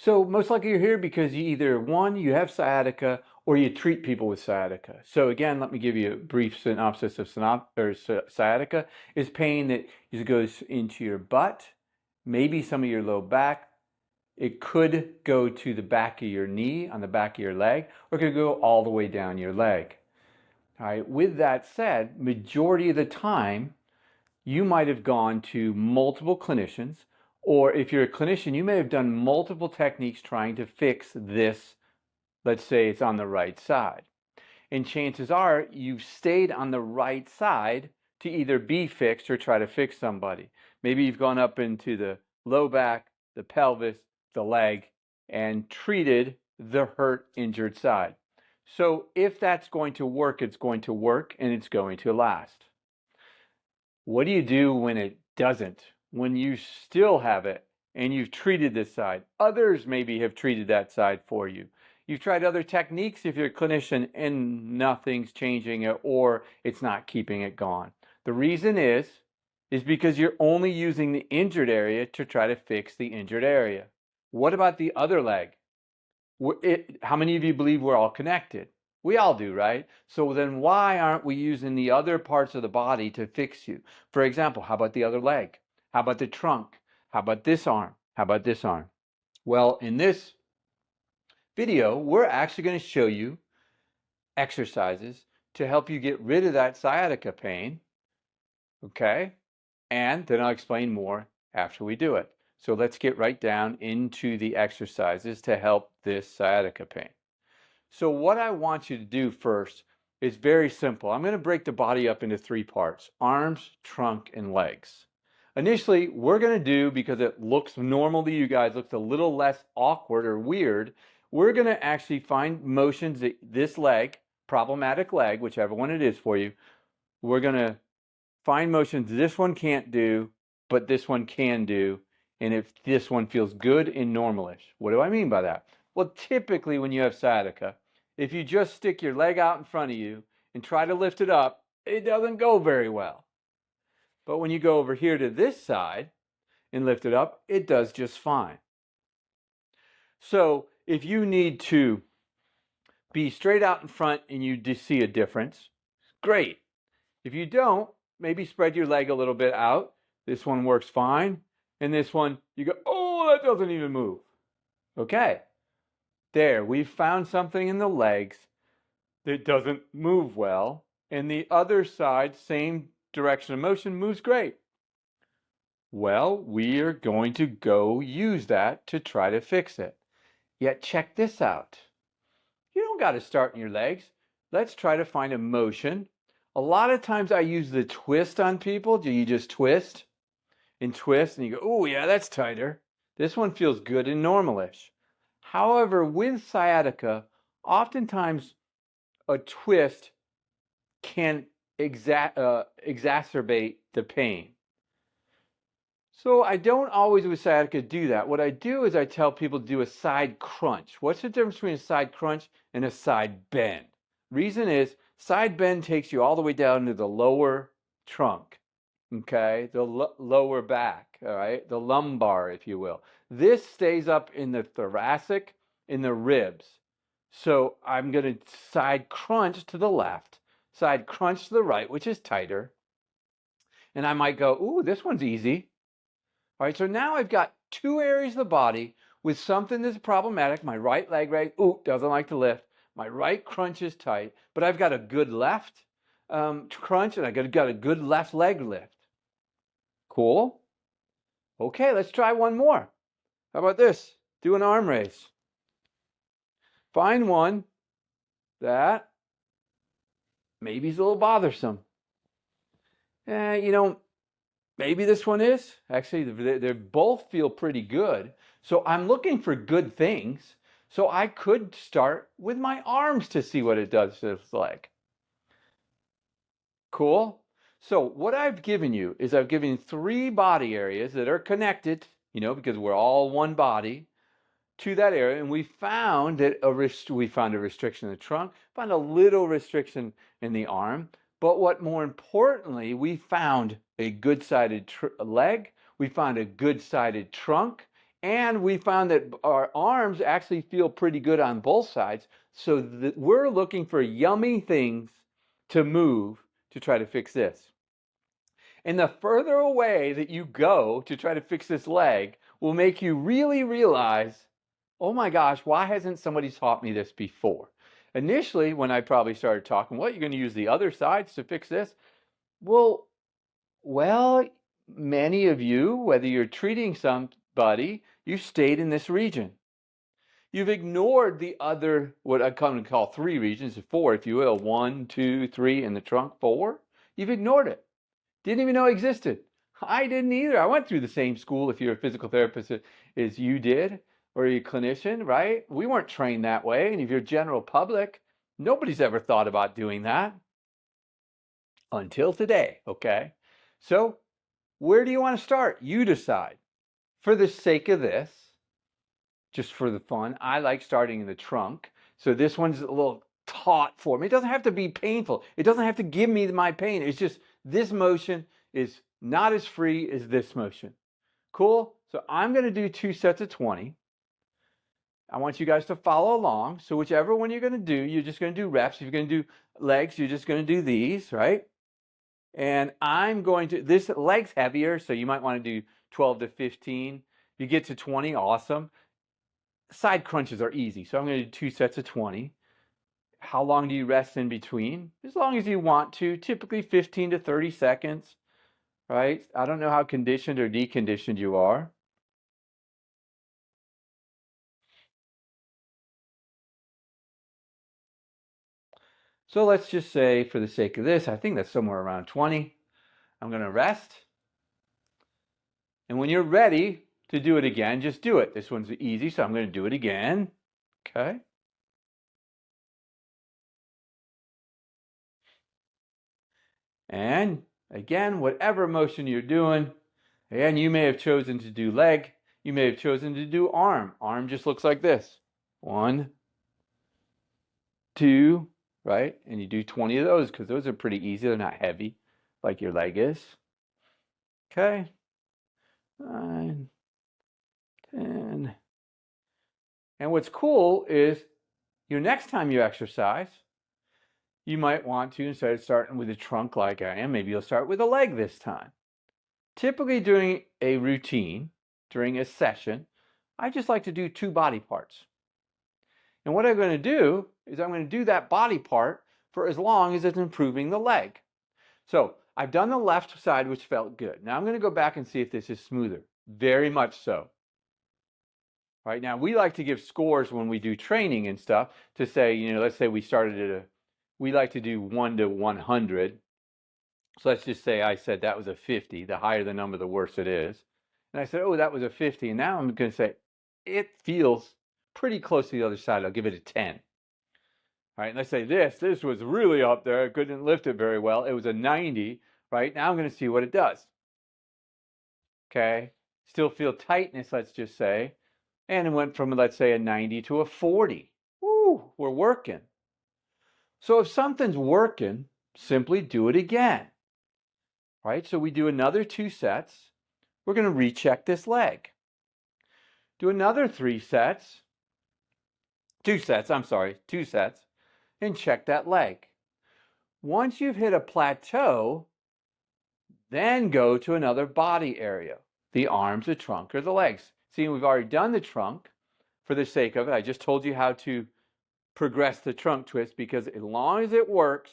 So most likely you're here because you either, one, you have sciatica or you treat people with sciatica. So again, let me give you a brief synopsis of sciatica. Is pain that goes into your butt, maybe some of your low back. It could go to the back of your knee, on the back of your leg, or it could go all the way down your leg. All right. With that said, majority of the time, you might have gone to multiple clinicians, or if you're a clinician, you may have done multiple techniques trying to fix this. Let's say it's on the right side. And chances are you've stayed on the right side to either be fixed or try to fix somebody. Maybe you've gone up into the low back, the pelvis, the leg, and treated the hurt, injured side. So if that's going to work, it's going to work and it's going to last. What do you do when it doesn't? When you still have it and you've treated this side? Others maybe have treated that side for you. You've tried other techniques if you're a clinician and nothing's changing it or it's not keeping it gone. The reason is because you're only using the injured area to try to fix the injured area. What about the other leg? How many of you believe we're all connected? We all do, right? So then why aren't we using the other parts of the body to fix you? For example, how about the other leg? How about the trunk? How about this arm? How about this arm? Well, in this video, we're actually going to show you exercises to help you get rid of that sciatica pain, okay? And then I'll explain more after we do it. So let's get right down into the exercises to help this sciatica pain. So what I want you to do first is very simple. I'm going to break the body up into three parts: arms, trunk, and legs. Initially, we're going to do, because it looks normal to you guys, looks a little less awkward or weird, we're going to actually find motions that this leg, problematic leg, whichever one it is for you, we're going to find motions this one can't do, but this one can do, and if this one feels good and normalish. What do I mean by that? Well, typically when you have sciatica, if you just stick your leg out in front of you and try to lift it up, it doesn't go very well. But when you go over here to this side and lift it up, it does just fine. So if you need to be straight out in front and you see a difference, great. If you don't, maybe spread your leg a little bit out. This one works fine. And this one, you go, oh, that doesn't even move. Okay. There, we've found something in the legs that doesn't move well. And the other side, same direction of motion, moves great. Well, we are going to go use that to try to fix it. Yet check this out. You don't got to start in your legs. Let's try to find a motion. A lot of times I use the twist on people. Do you just twist and you go, oh yeah, that's tighter. This one feels good and normalish. However, with sciatica, oftentimes a twist can exacerbate the pain. So I don't always with sciatica do that. What I do is I tell people to do a side crunch. What's the difference between a side crunch and a side bend? Reason is, side bend takes you all the way down to the lower trunk, okay? The lower back, all right? The lumbar, if you will. This stays up in the thoracic, in the ribs. So I'm going to side crunch to the left, side crunch to the right, which is tighter. And I might go, ooh, this one's easy. All right, so now I've got two areas of the body with something that's problematic. My right leg, ooh, doesn't like to lift. My right crunch is tight, but I've got a good left crunch and I've got a good left leg lift. Cool? Okay, let's try one more. How about this? Do an arm raise. Find one that maybe is a little bothersome. Maybe this one is. Actually, they both feel pretty good. So I'm looking for good things. So I could start with my arms to see what it does to this leg. Cool? So what I've given you is I've given you three body areas that are connected, because we're all one body, to that area. And we found that we found a restriction in the trunk, found a little restriction in the arm. But what more importantly, we found a good-sided leg, we found a good-sided trunk, And we found that our arms actually feel pretty good on both sides. So we're looking for yummy things to move to try to fix this. And the further away that you go to try to fix this leg will make you really realize, oh my gosh, why hasn't somebody taught me this before? Initially, when I probably started talking, what, you're going to use the other sides to fix this? Well, many of you, whether you're treating somebody, you stayed in this region. You've ignored the other, what I come to call three regions, four, if you will, 1, 2, 3 in the trunk, 4. You've ignored it. Didn't even know it existed. I didn't either. I went through the same school if you're a physical therapist as you did, or you're a clinician, right? We weren't trained that way. And if you're general public, nobody's ever thought about doing that until today, okay? So where do you want to start? You decide. For the sake of this, just for the fun, I like starting in the trunk. So this one's a little taut for me. It doesn't have to be painful. It doesn't have to give me my pain. It's just this motion is not as free as this motion. Cool? So I'm going to do 2 sets of 20. I want you guys to follow along. So whichever one you're going to do, you're just going to do reps. If you're going to do legs, you're just going to do these, right? And I'm going to, this leg's heavier, so you might want to do 12 to 15. You get to 20, awesome. Side crunches are easy, so I'm going to do 2 sets of 20. How long do you rest in between? As long as you want to, typically 15 to 30 seconds, right? I don't know how conditioned or deconditioned you are. So let's just say, for the sake of this, I think that's somewhere around 20. I'm going to rest. And when you're ready to do it again, just do it. This one's easy, so I'm going to do it again. Okay. And again, whatever motion you're doing, again, you may have chosen to do leg. You may have chosen to do arm. Arm just looks like this. 1, 2, right? And you do 20 of those because those are pretty easy. They're not heavy like your leg is. Okay. 9, 10. And what's cool is your next time you exercise, you might want to, instead of starting with a trunk like I am, maybe you'll start with a leg this time. Typically during a routine, during a session, I just like to do 2 body parts. And what I'm going to do is I'm going to do that body part for as long as it's improving the leg. So I've done the left side, which felt good. Now I'm going to go back and see if this is smoother. Very much so. Right now, we like to give scores when we do training and stuff to say, you know, let's say we started at we like to do 1 to 100. So let's just say I said that was a 50. The higher the number, the worse it is. And I said, oh, that was a 50. And now I'm going to say, it feels pretty close to the other side. I'll give it a 10. All right, let's say this was really up there. I couldn't lift it very well. It was a 90, right? Now I'm going to see what it does. Okay, still feel tightness, let's just say. And it went from, let's say, a 90 to a 40. Woo, we're working. So if something's working, simply do it again. Right, so we do another 2 sets. We're going to recheck this leg. Do another 2 sets, and check that leg. Once you've hit a plateau, then go to another body area, the arms, the trunk, or the legs. See, we've already done the trunk. For the sake of it, I just told you how to progress the trunk twist, because as long as it works,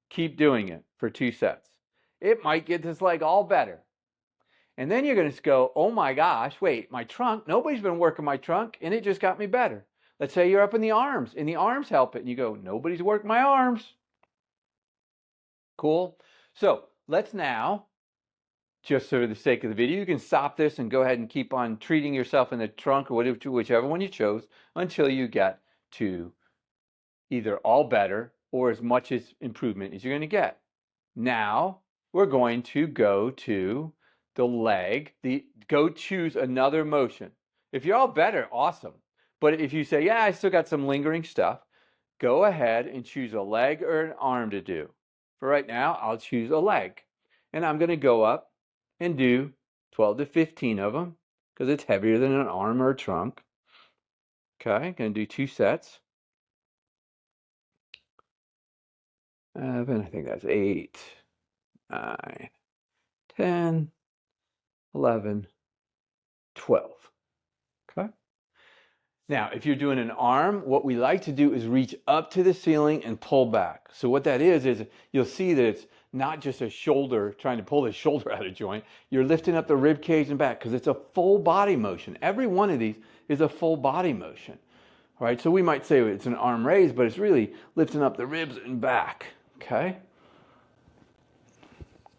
keep doing it for 2 sets. It might get this leg all better. And then you're going to go, oh my gosh, wait, my trunk, nobody's been working my trunk, and it just got me better. Let's say you're up in the arms, and the arms help it, and you go, nobody's worked my arms. Cool? So let's now, just for the sake of the video, you can stop this and go ahead and keep on treating yourself in the trunk, or whichever one you chose, until you get to either all better or as much as improvement as you're going to get. Now we're going to go to the leg, go choose another motion. If you're all better, awesome. But if you say, yeah, I still got some lingering stuff, go ahead and choose a leg or an arm to do. For right now, I'll choose a leg. And I'm going to go up and do 12 to 15 of them, because it's heavier than an arm or a trunk. Okay, going to do 2 sets. 7, I think that's 8, 9, 10, 11, 12. Okay. Now, if you're doing an arm, what we like to do is reach up to the ceiling and pull back. So what that is you'll see that it's not just a shoulder, trying to pull the shoulder out of joint. You're lifting up the rib cage and back because it's a full body motion. Every one of these is a full body motion. All right, so we might say it's an arm raise, but it's really lifting up the ribs and back. Okay.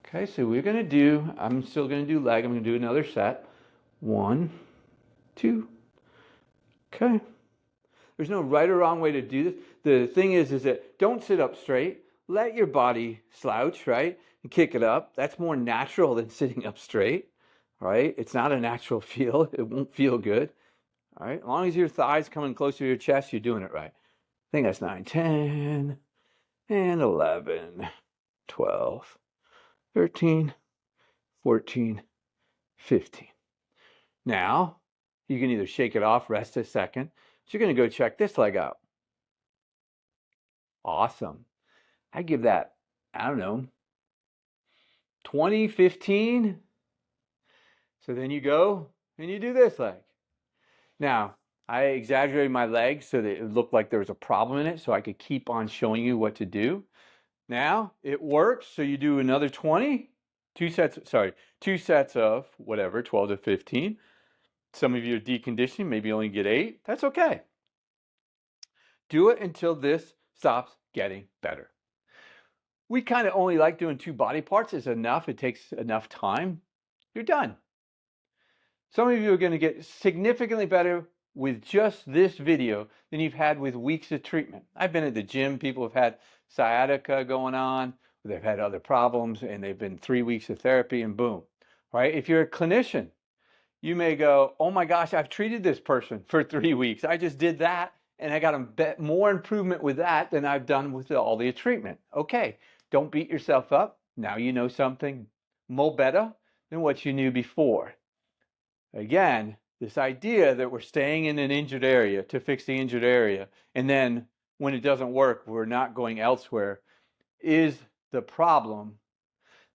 Okay, so I'm still going to do leg. I'm going to do another set. 1, 2. Okay. There's no right or wrong way to do this. The thing is that don't sit up straight. Let your body slouch, right? And kick it up. That's more natural than sitting up straight, right? It's not a natural feel. It won't feel good, all right? As long as your thighs coming close to your chest, you're doing it right. I think that's 9, 10, and 11, 12, 13, 14, 15. Now, you can either shake it off, rest a second. So you're going to go check this leg out. Awesome. I give that, I don't know, 20, 15. So then you go and you do this leg. Now, I exaggerated my leg so that it looked like there was a problem in it so I could keep on showing you what to do. Now, it works. So you do another 20, 2 sets of whatever, 12 to 15. Some of you are deconditioning, maybe only get 8. That's okay. Do it until this stops getting better. We kind of only like doing 2 body parts. It's enough. It takes enough time. You're done. Some of you are going to get significantly better with just this video than you've had with weeks of treatment. I've been at the gym. People have had sciatica going on. They've had other problems, and they've been 3 weeks of therapy, and boom. Right? If you're a clinician, you may go, oh my gosh, I've treated this person for 3 weeks. I just did that, and I got more improvement with that than I've done with all the treatment. Okay, don't beat yourself up. Now you know something more better than what you knew before. Again, this idea that we're staying in an injured area to fix the injured area, and then when it doesn't work, we're not going elsewhere, is the problem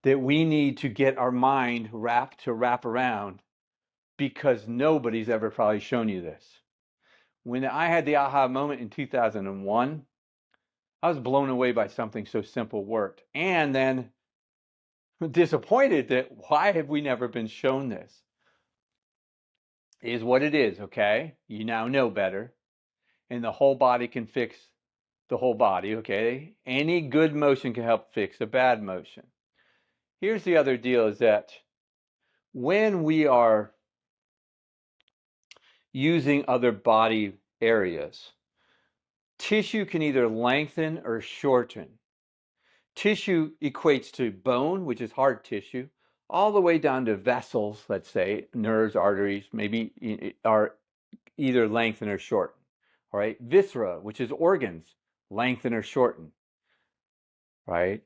that we need to get our mind wrap around, because nobody's ever probably shown you this. When I had the aha moment in 2001, I was blown away by something so simple worked. And then disappointed that why have we never been shown this? It is what it is, okay? You now know better. And the whole body can fix the whole body, okay? Any good motion can help fix a bad motion. Here's the other deal is that when we are using other body areas, tissue can either lengthen or shorten. Tissue equates to bone, which is hard tissue, all the way down to vessels, let's say, nerves, arteries, maybe are either lengthen or shorten. All right, viscera, which is organs, lengthen or shorten. Right?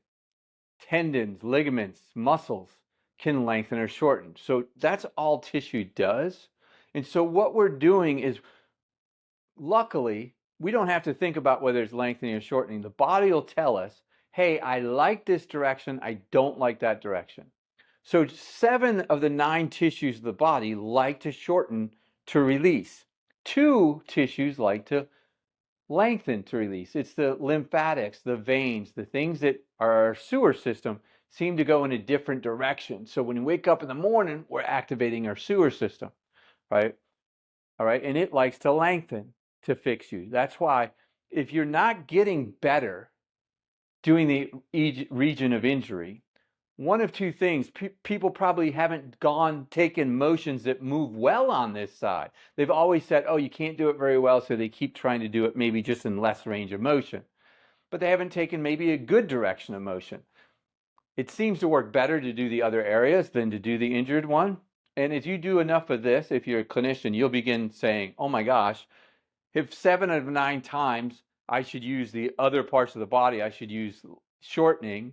Tendons, ligaments, muscles can lengthen or shorten. So that's all tissue does. And so what we're doing is, luckily, we don't have to think about whether it's lengthening or shortening. The body will tell us, hey, I like this direction, I don't like that direction. So 7 of the 9 tissues of the body like to shorten to release. 2 tissues like to lengthen to release. It's the lymphatics, the veins, the things that are our sewer system seem to go in a different direction. So when we wake up in the morning, we're activating our sewer system, right? All right, and it likes to lengthen to fix you. That's why if you're not getting better doing the region of injury, one of 2 things, people probably haven't taken motions that move well on this side. They've always said, oh, you can't do it very well, so they keep trying to do it maybe just in less range of motion. But they haven't taken maybe a good direction of motion. It seems to work better to do the other areas than to do the injured one. And if you do enough of this, if you're a clinician, you'll begin saying, oh my gosh, if 7 out of 9 times I should use the other parts of the body, I should use shortening,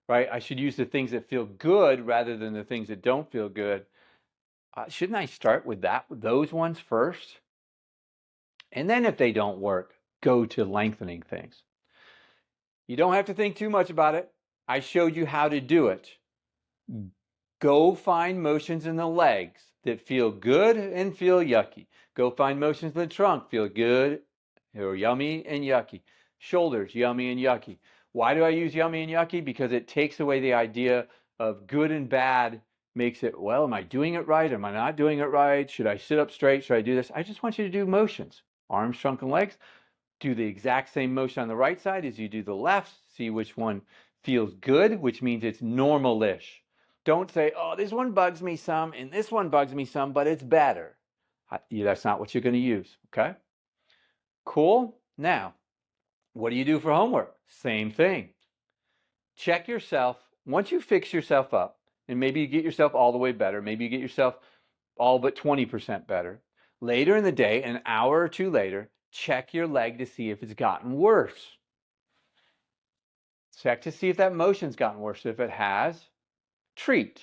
right? I should use the things that feel good rather than the things that don't feel good. Shouldn't I start with those ones first? And then if they don't work, go to lengthening things. You don't have to think too much about it. I showed you how to do it. Go find motions in the legs that feel good and feel yucky. Go find motions in the trunk, feel good or yummy and yucky. Shoulders, yummy and yucky. Why do I use yummy and yucky? Because it takes away the idea of good and bad, makes it, well, am I doing it right? Am I not doing it right? Should I sit up straight? Should I do this? I just want you to do motions. Arms, trunk, and legs. Do the exact same motion on the right side as you do the left. See which one feels good, which means it's normal-ish. Don't say, oh, this one bugs me some and this one bugs me some, but it's better. That's not what you're going to use, okay? Cool. Now, what do you do for homework? Same thing. Check yourself. Once you fix yourself up, and maybe you get yourself all the way better, maybe you get yourself all but 20% better, later in the day, an hour or two later, check your leg to see if it's gotten worse. Check to see if that motion's gotten worse. If it has, treat.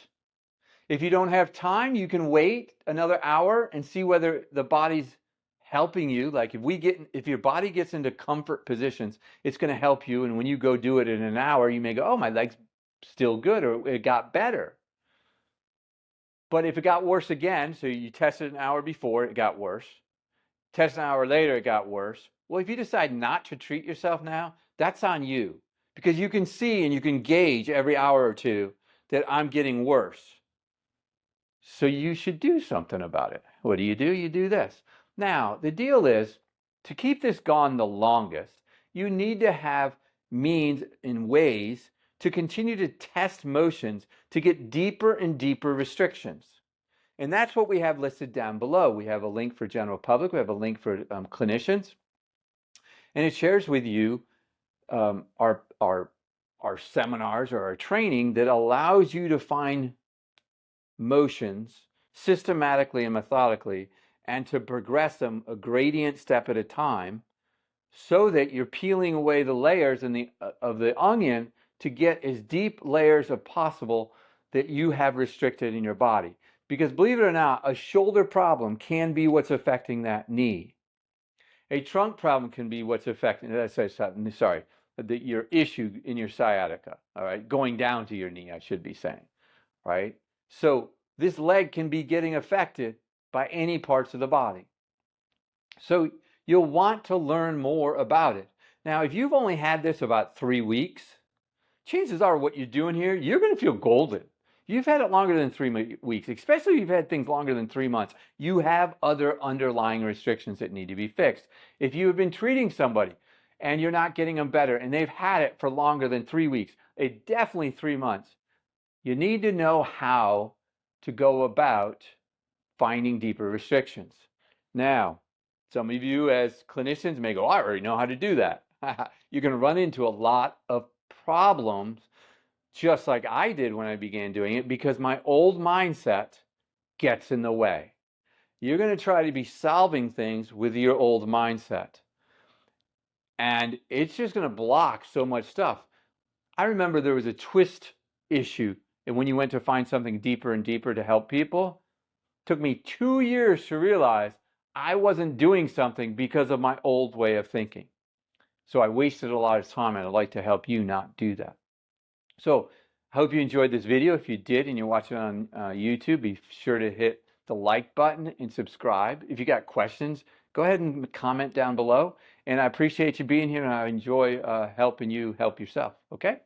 If you don't have time, you can wait another hour and see whether the body's helping you. Like if your body gets into comfort positions, it's going to help you. And when you go do it in an hour, you may go, oh, my leg's still good, or it got better. But if it got worse again, so you tested an hour before, it got worse. Test an hour later, it got worse. Well, if you decide not to treat yourself now, that's on you. Because you can see and you can gauge every hour or two that I'm getting worse. So you should do something about it. What do? You do this. Now, the deal is, to keep this gone the longest, you need to have means and ways to continue to test motions to get deeper and deeper restrictions. And that's what we have listed down below. We have a link for general public. We have a link for clinicians. And it shares with you our seminars or our training that allows you to find motions systematically and methodically and to progress them a gradient step at a time so that you're peeling away the layers of the onion to get as deep layers as possible that you have restricted in your body. Because believe it or not, a shoulder problem can be what's affecting that knee. A trunk problem can be what's affecting, your issue in your sciatica, all right? Going down to your knee, I should be saying, right? So this leg can be getting affected by any parts of the body. So you'll want to learn more about it. Now, if you've only had this about 3 weeks, chances are what you're doing here, you're going to feel golden. You've had it longer than 3 weeks, especially if you've had things longer than 3 months. You have other underlying restrictions that need to be fixed. If you have been treating somebody and you're not getting them better and they've had it for longer than 3 weeks, definitely 3 months, you need to know how to go about finding deeper restrictions. Now, some of you as clinicians may go, I already know how to do that. You're going to run into a lot of problems, just like I did when I began doing it, because my old mindset gets in the way. You're going to try to be solving things with your old mindset. And it's just going to block so much stuff. I remember there was a twist issue, and when you went to find something deeper and deeper to help people, it took me 2 years to realize I wasn't doing something because of my old way of thinking. So I wasted a lot of time, and I'd like to help you not do that. So I hope you enjoyed this video. If you did and you're watching on YouTube, be sure to hit the like button and subscribe. If you got questions, go ahead and comment down below. And I appreciate you being here, and I enjoy helping you help yourself. Okay?